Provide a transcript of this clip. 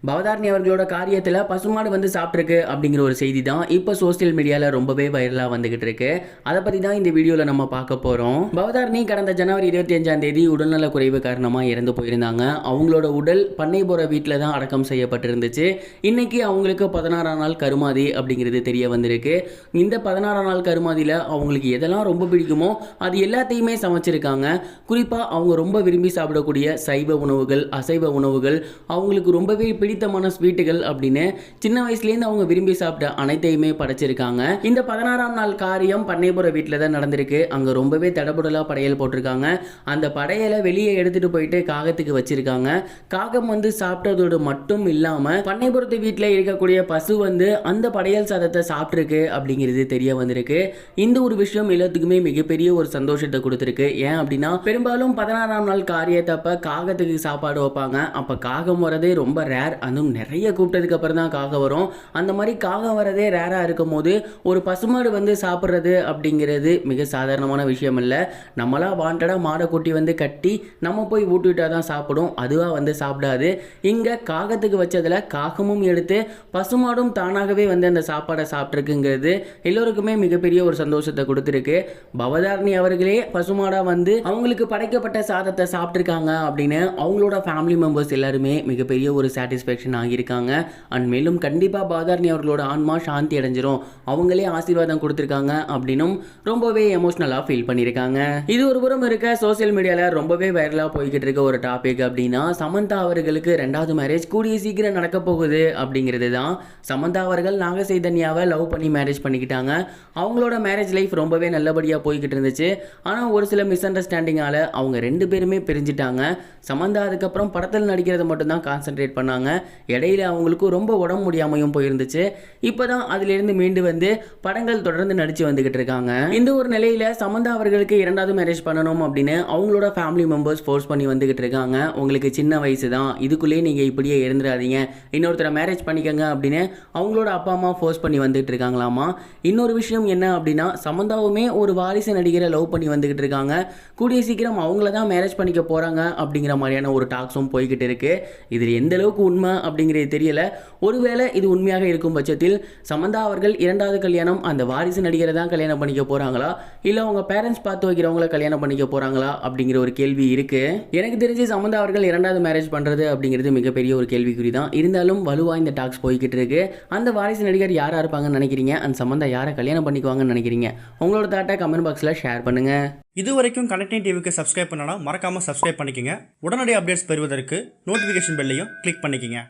பவதாரணி அவர்களோட காரியத்தில் பசுமாடு வந்து சாப்பிட்ருக்கு அப்படிங்கிற ஒரு செய்தி தான் இப்போ சோசியல் மீடியாவில் ரொம்பவே வைரலாக வந்துகிட்டு இருக்கு. அதை பற்றி தான் இந்த வீடியோவில் நம்ம பார்க்க போகிறோம். பவதாரணி கடந்த ஜனவரி 25 உடல்நல குறைவு காரணமாக இறந்து போயிருந்தாங்க. அவங்களோட உடல் பண்ணை போகிற வீட்டில் தான் அடக்கம் செய்யப்பட்டிருந்துச்சு. இன்னைக்கு அவங்களுக்கு 16ஆம் நாள் கருமாதி அப்படிங்கிறது தெரிய வந்திருக்கு. இந்த 16ஆம் நாள் கருமாதியில் அவங்களுக்கு எதெல்லாம் ரொம்ப பிடிக்குமோ அது எல்லாத்தையுமே சமைச்சிருக்காங்க. குறிப்பாக அவங்க ரொம்ப விரும்பி சாப்பிடக்கூடிய சைவ உணவுகள், அசைவ உணவுகள், அவங்களுக்கு ரொம்பவே பிடித்தமான ஸ்வீட்டுகள் அப்படின்னு சின்ன வயசுலேருந்து அவங்க விரும்பி சாப்பிட்ட அனைத்தையுமே படைச்சிருக்காங்க. இந்த 16ஆம் நாள் காரியம் பண்ணைபுர வீட்டில் தான் நடந்திருக்கு. அங்கே ரொம்பவே தடபுடலாக படையல் போட்டிருக்காங்க. அந்த படையலை வெளியே எடுத்துட்டு போயிட்டு காகத்துக்கு வச்சிருக்காங்க. காகம் வந்து சாப்பிட்டதோடு மட்டும் இல்லாமல் பண்ணைபுரத்து வீட்டில் இருக்கக்கூடிய பசு வந்து அந்த படையல் சாதத்தை சாப்பிட்ருக்கு அப்படிங்கிறது தெரிய வந்திருக்கு. இந்த ஒரு விஷயம் எல்லாத்துக்குமே மிகப்பெரிய ஒரு சந்தோஷத்தை கொடுத்துருக்கு. ஏன் அப்படின்னா பெரும்பாலும் 16ஆம் நாள் காரியத்தப்ப காகத்துக்கு சாப்பாடு வைப்பாங்க. அப்போ காகம் வரதே ரொம்ப ரேர். அதுவும் நிறைய கூப்பிட்டதுக்கு அப்புறம் தான் காகம் வரும். அந்த மாதிரி காகம் வரதே ரேராக இருக்கும் போது ஒரு பசுமாடு வந்து சாப்பிட்றது அப்படிங்கிறது மிக சாதாரணமான விஷயம் இல்லை. நம்மளா வாண்டடாக மாடை கூட்டி வந்து கட்டி நம்ம போய் ஊட்டிவிட்டா தான் சாப்பிடும். அதுவாக வந்து சாப்பிடாது. இங்கே காகத்துக்கு வச்சதில் காகமும் எடுத்து பசுமாடும் தானாகவே வந்து அந்த சாப்பாடை சாப்பிட்ருக்குங்கிறது எல்லோருக்குமே மிகப்பெரிய ஒரு சந்தோஷத்தை கொடுத்துருக்கு. பவதாரணி அவர்களே பசுமாடாக வந்து அவங்களுக்கு படைக்கப்பட்ட சாதத்தை சாப்பிட்ருக்காங்க அப்படின்னு அவங்களோட ஃபேமிலி மெம்பர்ஸ் எல்லாருமே மிகப்பெரிய ஒரு சாட்டிஸ்ஃபேக்ஷன் ஆகியிருக்காங்க. அண்ட் மேலும் கண்டிப்பாக பவதாரணி அவர்களோட ஆன்மா சாந்தி அடைஞ்சிரும், அவங்களே ஆசீர்வாதம் கொடுத்துருக்காங்க அப்படின்னும் ரொம்பவே எமோஷ்னலாக ஃபீல் பண்ணியிருக்காங்க. இது ஒரு புறம் இருக்க சோசியல் மீடியாவில் ரொம்பவே வைரலாக போய்கிட்டு இருக்க ஒரு டாபிக் அப்படின்னா சமந்தா அவர்களுக்கு 2வது மேரேஜ் கூடிய சீக்கிரம் நடக்க போகுது அப்படிங்கிறது தான். சமந்தா அவர்கள் நாக சைதன்யாவை லவ் பண்ணி மேரேஜ் பண்ணிக்கிட்டாங்க. அவங்களோட மேரேஜ் லைஃப் ரொம்பவே நல்லபடியாக போய்கிட்டு இருந்துச்சு. ஆனால் ஒரு சில மிஸ் அண்டர்ஸ்டாண்டிங்கால் அவங்க 2 பேருமே பிரிஞ்சுட்டாங்க. சமந்தா அதுக்கப்புறம் படத்தில் நடிக்கிறத மட்டும்தான் கான்சென்ட்ரேட் பண்ணாங்க. இடையில அவங்களுக்கு ரொம்ப உடம்பு முடியாமையும் போயிருந்துச்சு. இப்போதான் அதிலிருந்து மீண்டு வந்து படங்கள் தொடர்ந்து நடிச்சு வந்துகிட்டு இருக்காங்க. இந்த ஒரு நிலையில சமந்தா அவர்களுக்கு 2வது மேரேஜ் பண்ணணும் அப்படின்னு அவங்களோட ஃபேமிலி மெம்பர்ஸ் ஃபோர்ஸ் பண்ணி வந்துகிட்டு இருக்காங்க. உங்களுக்கு சின்ன வயசு தான், இதுக்குள்ளேயே நீங்க இப்படியே இருந்துடாதீங்க, இன்னொருத்தரை மேரேஜ் பண்ணிக்கங்க அப்படின்னு அவங்களோட அப்பா அம்மா ஃபோர்ஸ் பண்ணி வந்துகிட்டு இருக்காங்களாமா. இன்னொரு விஷயம் என்ன அப்படின்னா சமந்தாவுமே ஒரு வாரிசு நடிகரை லவ் பண்ணி வந்துகிட்டு இருக்காங்க. கூடிய சீக்கிரம் அவங்கள தான் மேரேஜ் பண்ணிக்க போறாங்க அப்படிங்கிற மாதிரியான ஒரு டாக்ஸும் போய்கிட்டு இருக்கு. இதில் எந்த அளவுக்கு உண்மை அப்படிங்கிறது தெரியல. ஒருவேளை இது உண்மையாக இருக்கும் பட்சத்தில் சமந்தா அவர்கள் 2வது கல்யாணம் அந்த வாரிசு நடிகரை தான் கல்யாணம் பண்ணிக்க போறாங்களா, இல்லை அவங்க பேரண்ட்ஸ் பார்த்து வைக்கிறவங்கள கல்யாணம் பண்ணிக்க போறாங்களா அப்படிங்கிற ஒரு கேள்வி இருக்கு. எனக்கு தெரிஞ்சு சமந்தா அவர்கள் 2வது மேரேஜ் பண்றது அப்படிங்கிறது மிகப்பெரிய ஒரு கேள்விக்குறி தான். இருந்தாலும் வலுவா இந்த டாக்ஸ் போய்கிட்டு இருக்கு. அந்த வாரிசு நடிகர் யாரா இருப்பாங்கன்னு நினைக்கிறீங்க? அந்த சமந்தா யாரை கல்யாணம் பண்ணிக்குவாங்கன்னு நினைக்கிறீங்க? உங்களோட தாட்டை கமெண்ட் பாக்ஸில் ஷேர் பண்ணுங்க. இது வரைக்கும் கனெக்டிங் டிவிக்கு சப்ஸ்கிரைப் பண்ணனா மறக்காம சப்ஸ்கிரைப் பண்ணிக்கங்க. உடனடி அப்டேட்ஸ் பெறுவதற்கு நோட்டிஃபிகேஷன் பெல்லையும் கிளிக் பண்ணிக்கங்க.